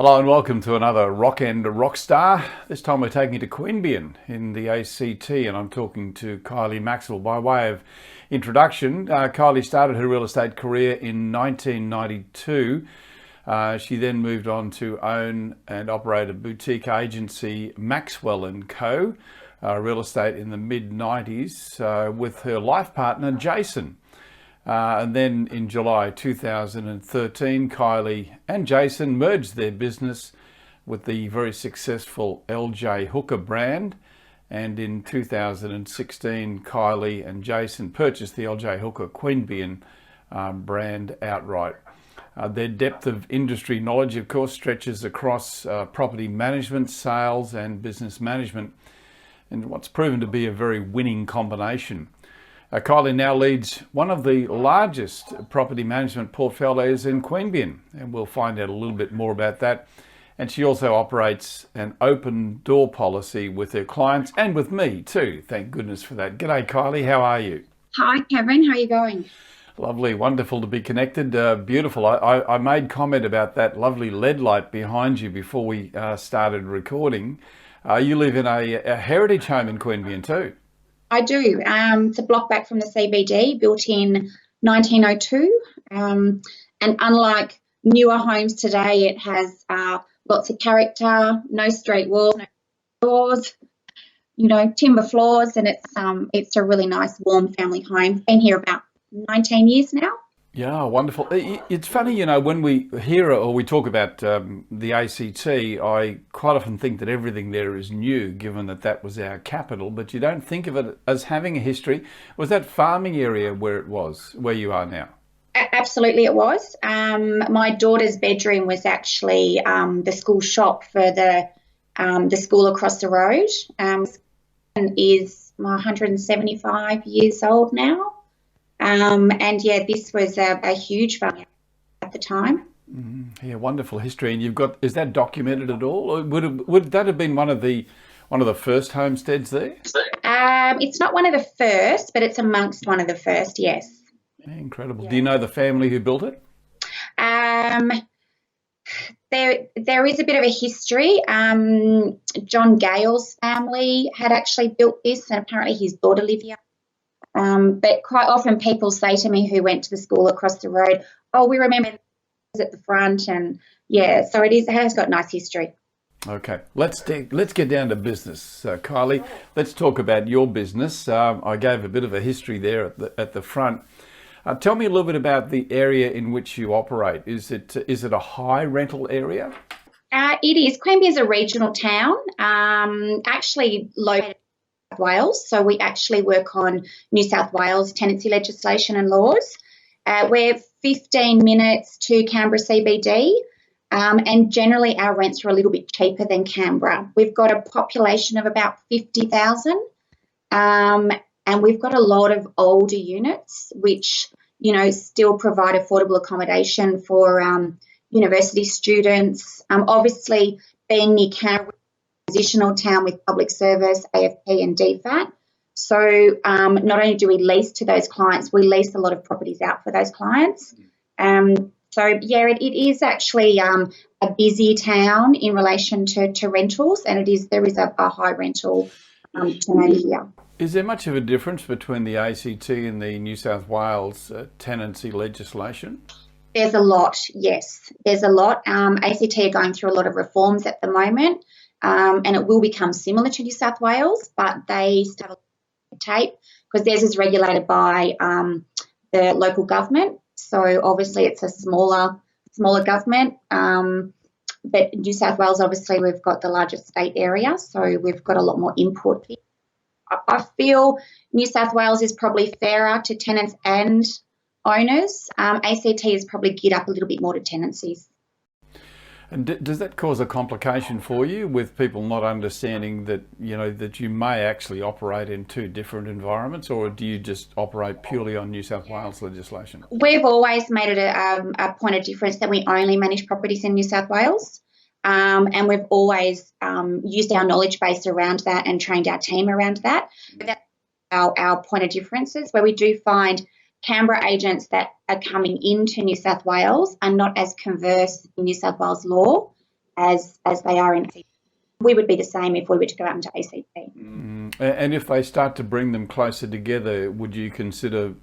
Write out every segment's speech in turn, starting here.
Hello and welcome to another Rock End Rock Star. This time we're taking you to Queanbeyan in the ACT, and I'm talking to Kylie Maxwell. By way of introduction, Kylie started her real estate career in 1992. She then moved on to own and operate a boutique agency, Maxwell and Co. Real estate in the mid-90s with her life partner, Jason. And then in July 2013, Kylie and Jason merged their business with the very successful LJ Hooker brand. And in 2016, Kylie and Jason purchased the LJ Hooker Queanbeyan brand outright. Their depth of industry knowledge, of course, stretches across property management, sales and business management, and what's proven to be a very winning combination. Kylie now leads one of the largest property management portfolios in Queanbeyan, and we'll find out a little bit more about that. And she also operates an open door policy with her clients and with me too. Thank goodness for that. G'day, Kylie. How are you? Hi, Kevin. How are you going? Lovely. Wonderful to be connected. Beautiful. I made comment about that lovely LED light behind you before we started recording. You live in a heritage home in Queanbeyan too. I do. It's a block back from the CBD, built in 1902. And unlike newer homes today, it has lots of character, no straight walls, no doors, timber floors, and it's a really nice, warm family home. Been here about 19 years now. Yeah, wonderful. It's funny, when we hear or we talk about the ACT, I quite often think that everything there is new, given that that was our capital, but you don't think of it as having a history. Was that farming area where you are now? Absolutely it was. My daughter's bedroom was actually the school shop for the school across the road. And is 175 years old now. And yeah, this was a huge farm at the time. Yeah, wonderful history. And is that documented at all? Or would that have been one of the first homesteads there? It's not one of the first, but it's amongst one of the first, yes. Yeah, incredible. Yeah. Do you know the family who built it? There is a bit of a history. John Gale's family had actually built this, and apparently his daughter lived here. But quite often people say to me who went to the school across the road, oh, we remember it was at the front, and yeah, so it has got nice history. Okay, let's get down to business. Kylie, let's talk about your business. I gave a bit of a history there at the front. Tell me a little bit about the area in which you operate. Is it a high rental area? It is. Queanbeyan is a regional town, actually located Wales, so we actually work on New South Wales tenancy legislation and laws. We're 15 minutes to Canberra CBD, and generally our rents are a little bit cheaper than Canberra. We've got a population of about 50,000, and we've got a lot of older units which still provide affordable accommodation for university students. Obviously, being near Canberra, transitional town with public service, AFP and DFAT. So not only do we lease to those clients, we lease a lot of properties out for those clients. So yeah, it is actually a busy town in relation to rentals, and there is a high rental turnover here. Is there much of a difference between the ACT and the New South Wales tenancy legislation? There's a lot, yes. There's a lot. ACT are going through a lot of reforms at the moment. And it will become similar to New South Wales, but they still have a tape because theirs is regulated by the local government. So obviously it's a smaller government. But New South Wales, obviously, we've got the largest state area, so we've got a lot more input. I feel New South Wales is probably fairer to tenants and owners. ACT is probably geared up a little bit more to tenancies. And does that cause a complication for you with people not understanding that that you may actually operate in two different environments, or do you just operate purely on New South Wales legislation? We've always made it a point of difference that we only manage properties in New South Wales, and we've always used our knowledge base around that and trained our team around that. That's our point of differences, where we do find Canberra agents that are coming into New South Wales are not as conversed in New South Wales law as they are in ACT. We would be the same if we were to go out into ACT. And if they start to bring them closer together, would you consider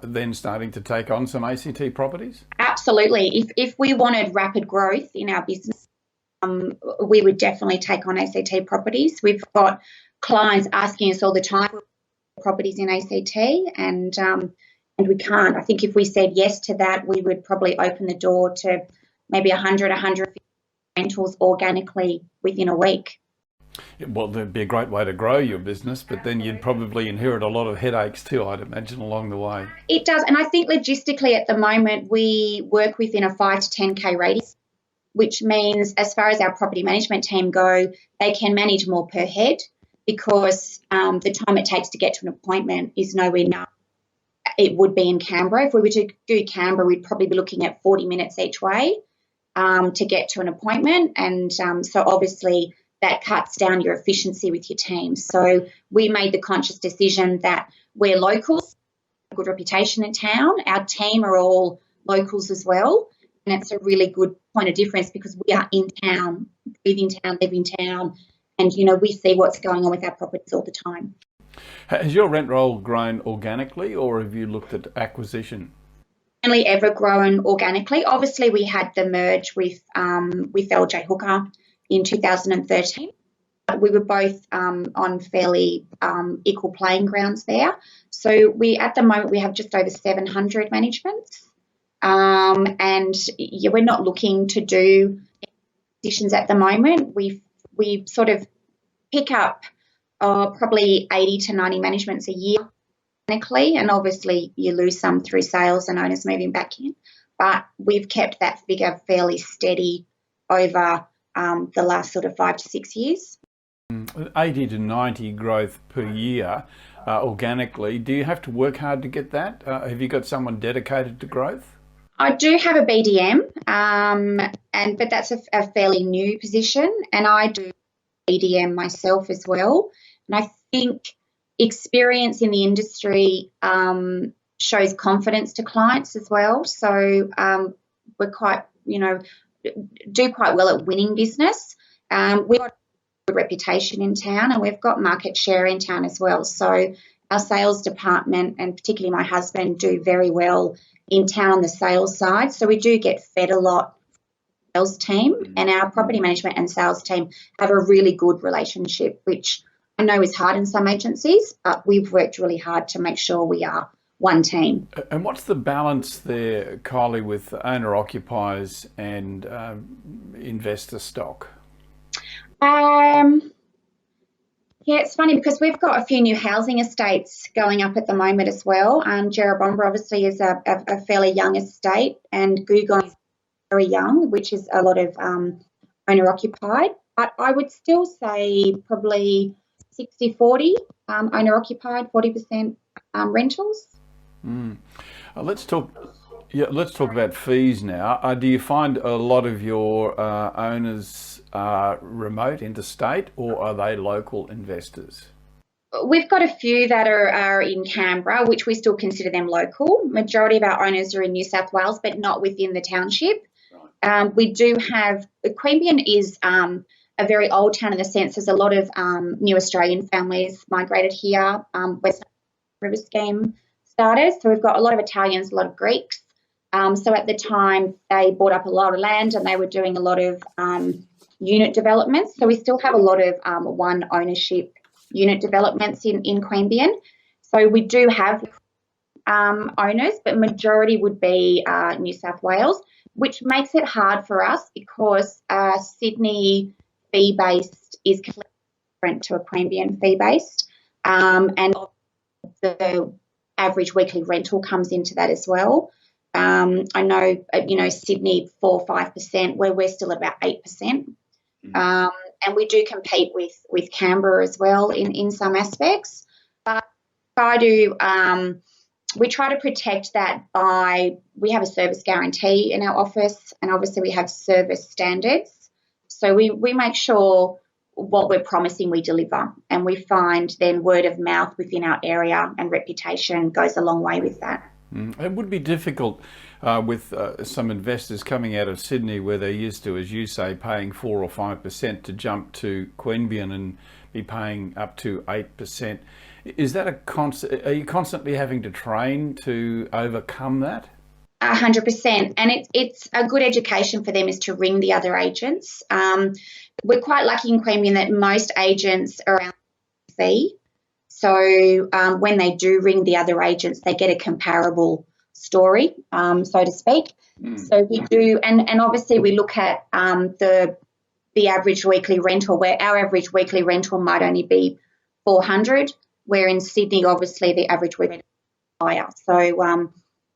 then starting to take on some ACT properties? Absolutely. If we wanted rapid growth in our business, we would definitely take on ACT properties. We've got clients asking us all the time for properties in ACT, and we can't. I think if we said yes to that, we would probably open the door to maybe 150 rentals organically within a week. Well, that'd be a great way to grow your business, but then you'd probably inherit a lot of headaches too, I'd imagine, along the way. It does, and I think logistically at the moment we work within a 5 to 10k radius, which means as far as our property management team go, they can manage more per head because the time it takes to get to an appointment is nowhere near it would be in Canberra. If we were to do Canberra, we'd probably be looking at 40 minutes each way to get to an appointment, and so obviously that cuts down your efficiency with your team. So we made the conscious decision that we're locals, a good reputation in town. Our team are all locals as well, and it's a really good point of difference because we are in town, breathe in town, live in town, and we see what's going on with our properties all the time. Has your rent roll grown organically, or have you looked at acquisition? Only ever grown organically. Obviously, we had the merge with LJ Hooker in 2013. We were both on fairly equal playing grounds there. So at the moment we have just over 700 managements, and we're not looking to do acquisitions at the moment. We sort of pick up probably 80 to 90 managements a year, organically, and obviously you lose some through sales and owners moving back in. But we've kept that figure fairly steady over the last sort of 5 to 6 years. 80 to 90 growth per year organically. Do you have to work hard to get that? Have you got someone dedicated to growth? I do have a BDM, but that's a fairly new position, and I do BDM myself as well. And I think experience in the industry shows confidence to clients as well. So we're quite, do quite well at winning business. We've got a good reputation in town, and we've got market share in town as well. So our sales department, and particularly my husband, do very well in town on the sales side. So we do get fed a lot sales team, and our property management and sales team have a really good relationship, which I know is hard in some agencies, but we've worked really hard to make sure we are one team. And what's the balance there, Kylie, with owner-occupiers and investor stock? Yeah, it's funny because we've got a few new housing estates going up at the moment as well. Jerrabomber obviously is a fairly young estate, and Googong is very young, which is a lot of owner-occupied. But I would still say probably 60-40 owner-occupied, 40% rentals. Let's talk about fees now. Do you find a lot of your owners remote, interstate, or are they local investors? We've got a few that are in Canberra, which we still consider them local. Majority of our owners are in New South Wales, but not within the township. We do have, Queanbeyan is a very old town in the sense there's a lot of new Australian families migrated here. West River Scheme started, so we've got a lot of Italians, a lot of Greeks. So at the time they bought up a lot of land and they were doing a lot of unit developments. So we still have a lot of one ownership unit developments in Queanbeyan. So we do have owners, but majority would be New South Wales, which makes it hard for us because Sydney fee-based is completely different to a Queanbeyan fee-based, and the average weekly rental comes into that as well. I know, Sydney 4 or 5%, where we're still at about 8%. And we do compete with Canberra as well in some aspects. But we try to protect that we have a service guarantee in our office, and obviously we have service standards. So we make sure what we're promising we deliver, and we find then word of mouth within our area and reputation goes a long way with that. It would be difficult with some investors coming out of Sydney where they're used to, as you say, paying 4 or 5% to jump to Queanbeyan and be paying up to 8%. Is that are you constantly having to train to overcome that? 100%, and it's a good education for them is to ring the other agents. We're quite lucky in Queanbeyan that most agents are around the fee. So when they do ring the other agents, they get a comparable story, so to speak. So we do, and obviously we look at the average weekly rental, where our average weekly rental might only be 400, where in Sydney, obviously the average weekly is higher. So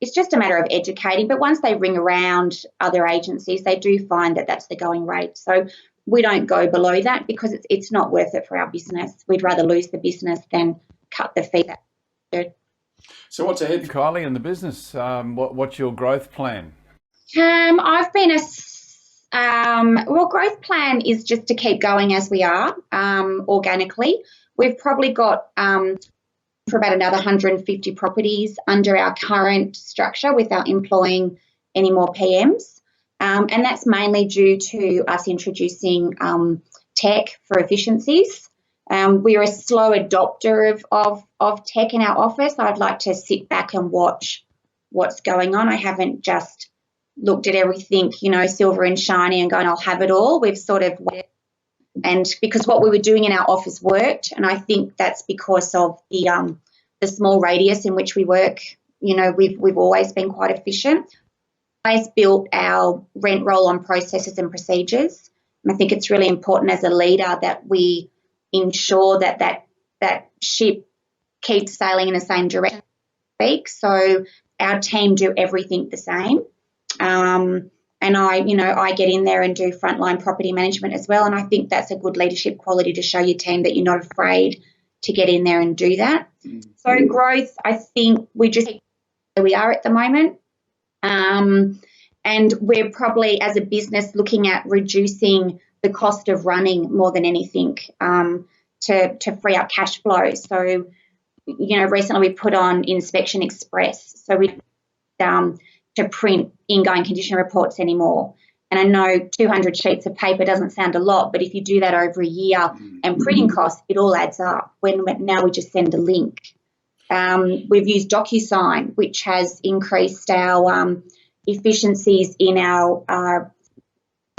it's just a matter of educating. But once they ring around other agencies, they do find that that's the going rate. So we don't go below that because it's not worth it for our business. We'd rather lose the business than cut the fee. So what's ahead, Kylie, in the business? What's your growth plan? I've been growth plan is just to keep going as we are, organically. We've probably got for about another 150 properties under our current structure without employing any more PMs. And that's mainly due to us introducing tech for efficiencies. We're a slow adopter of tech in our office. I'd like to sit back and watch what's going on. I haven't just looked at everything, silver and shiny and going, I'll have it all. We've sort of waited. And because what we were doing in our office worked, and I think that's because of the small radius in which we work. We've always been quite efficient. Always built our rent roll on processes and procedures. And I think it's really important as a leader that we ensure that ship keeps sailing in the same direction. So our team do everything the same. And I get in there and do frontline property management as well. And I think that's a good leadership quality to show your team that you're not afraid to get in there and do that. So growth, I think we just where we are at the moment. And we're probably, as a business, looking at reducing the cost of running more than anything to free up cash flow. So, recently we put on Inspection Express. So we to print ingoing condition reports anymore. And I know 200 sheets of paper doesn't sound a lot, but if you do that over a year and printing costs, it all adds up. Now we just send a link. We've used DocuSign, which has increased our efficiencies in our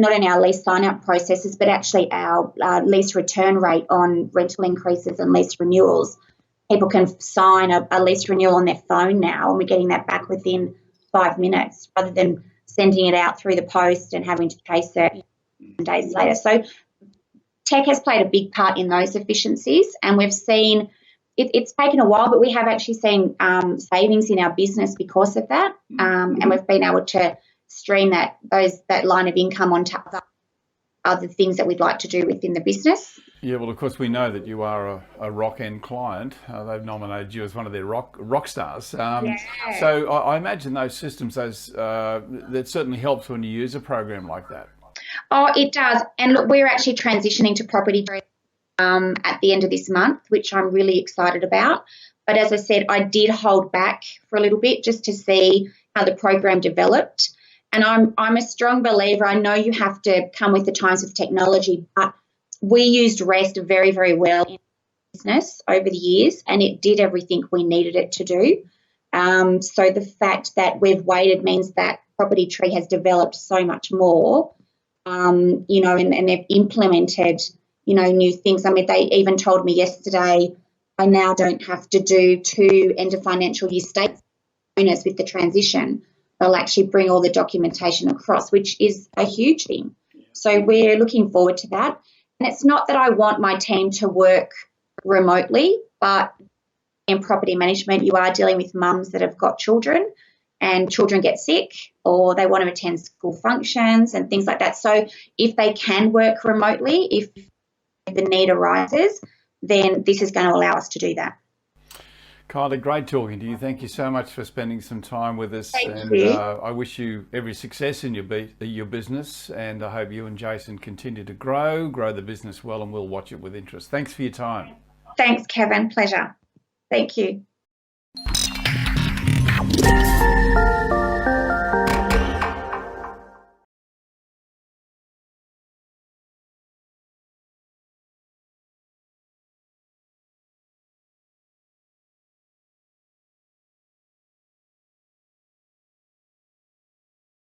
not in our lease sign-up processes, but actually our lease return rate on rental increases and lease renewals. People can sign a lease renewal on their phone now, and we're getting that back within 5 minutes rather than sending it out through the post and having to chase it days later. So tech has played a big part in those efficiencies, and we've seen it's taken a while, but we have actually seen savings in our business because of that, and we've been able to stream that line of income on top of other things that we'd like to do within the business. Yeah, well, of course, we know that you are a Rock End client. They've nominated you as one of their rock stars. Yeah. So I imagine those systems, that certainly helps when you use a program like that. Oh, it does. And look, we're actually transitioning to property at the end of this month, which I'm really excited about. But as I said, I did hold back for a little bit just to see how the program developed. And I'm a strong believer. I know you have to come with the times of technology, but we used REST very, very well in business over the years, and it did everything we needed it to do. So the fact that we've waited means that Property Tree has developed so much more, and they've implemented, new things. I mean, they even told me yesterday I now don't have to do 2 end of financial year statements with the transition. They'll actually bring all the documentation across, which is a huge thing. So we're looking forward to that. And it's not that I want my team to work remotely, but in property management, you are dealing with mums that have got children, and children get sick or they want to attend school functions and things like that. So if they can work remotely, if the need arises, then this is going to allow us to do that. Kylie, great talking to you. Thank you so much for spending some time with us. Thank you. I wish you every success in your business, and I hope you and Jason continue to grow the business well, and we'll watch it with interest. Thanks for your time. Thanks, Kevin. Pleasure. Thank you.